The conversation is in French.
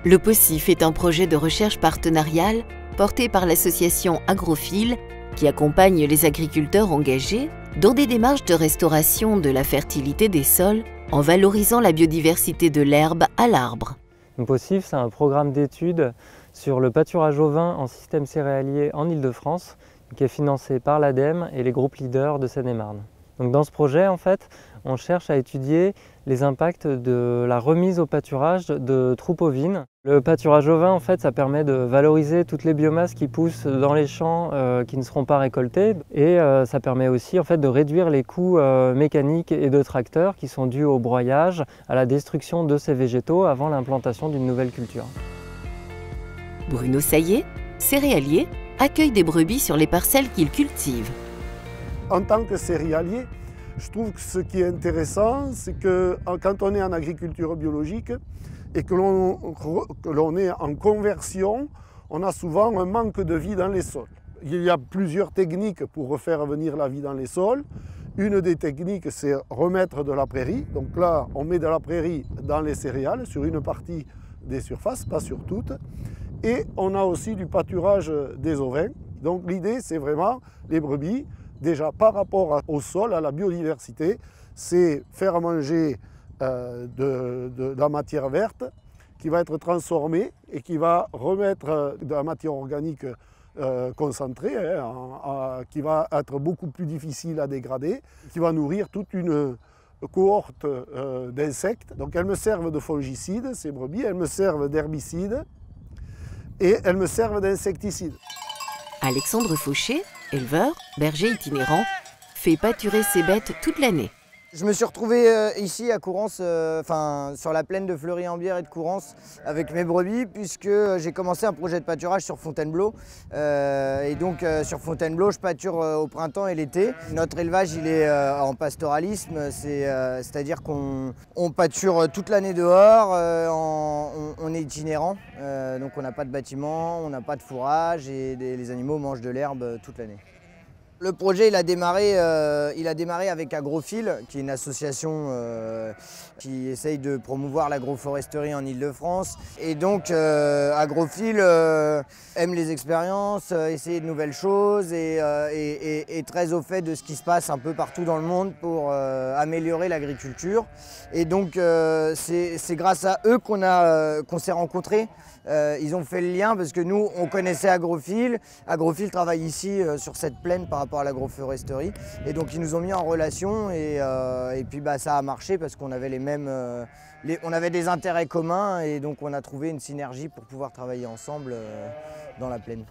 Le POCIF est un projet de recherche partenariale porté par l'association Agrophile qui accompagne les agriculteurs engagés dans des démarches de restauration de la fertilité des sols en valorisant la biodiversité de l'herbe à l'arbre. Le POCIF, c'est un programme d'études sur le pâturage ovin en système céréalier en Île-de-France qui est financé par l'ADEME et les groupes leaders de Seine-et-Marne. Donc dans ce projet, en fait, on cherche à étudier les impacts de la remise au pâturage de troupes ovines. Le pâturage ovin, en fait, ça permet de valoriser toutes les biomasses qui poussent dans les champs qui ne seront pas récoltées et ça permet aussi en fait, de réduire les coûts mécaniques et de tracteurs qui sont dus au broyage, à la destruction de ces végétaux avant l'implantation d'une nouvelle culture. Bruno Saillet, céréalier, accueille des brebis sur les parcelles qu'il cultive. En tant que céréalier, je trouve que ce qui est intéressant, c'est que quand on est en agriculture biologique et que l'on est en conversion, on a souvent un manque de vie dans les sols. Il y a plusieurs techniques pour refaire venir la vie dans les sols. Une des techniques, c'est remettre de la prairie. Donc là, on met de la prairie dans les céréales, sur une partie des surfaces, pas sur toutes. Et on a aussi du pâturage des ovins. Donc l'idée, c'est vraiment les brebis. Déjà, par rapport au sol, à la biodiversité, c'est faire manger de la matière verte qui va être transformée et qui va remettre de la matière organique concentrée, qui va être beaucoup plus difficile à dégrader, qui va nourrir toute une cohorte d'insectes. Donc elles me servent de fongicides, ces brebis, elles me servent d'herbicides et elles me servent d'insecticides. Alexandre Fauché, éleveur, berger itinérant, fait pâturer ses bêtes toute l'année. Je me suis retrouvé ici à Courance, sur la plaine de Fleury-en-Bière et de Courance avec mes brebis puisque j'ai commencé un projet de pâturage sur Fontainebleau. Et donc sur Fontainebleau, je pâture au printemps et l'été. Notre élevage il est en pastoralisme, c'est-à-dire qu'on pâture toute l'année dehors, on est itinérant, donc on n'a pas de bâtiment, on n'a pas de fourrage et les animaux mangent de l'herbe toute l'année. Le projet il a démarré avec Agrophile, qui est une association qui essaye de promouvoir l'agroforesterie en Île-de-France. Et donc Agrophile aime les expériences, essayer de nouvelles choses et est très au fait de ce qui se passe un peu partout dans le monde pour améliorer l'agriculture. Et donc c'est grâce à eux qu'on s'est rencontrés. Ils ont fait le lien parce que nous, on connaissait Agrophile. Agrophile travaille ici sur cette plaine par rapport à l'agroforesterie. Et donc ils nous ont mis en relation et puis ça a marché parce qu'on avait on avait des intérêts communs et donc on a trouvé une synergie pour pouvoir travailler ensemble dans la plaine.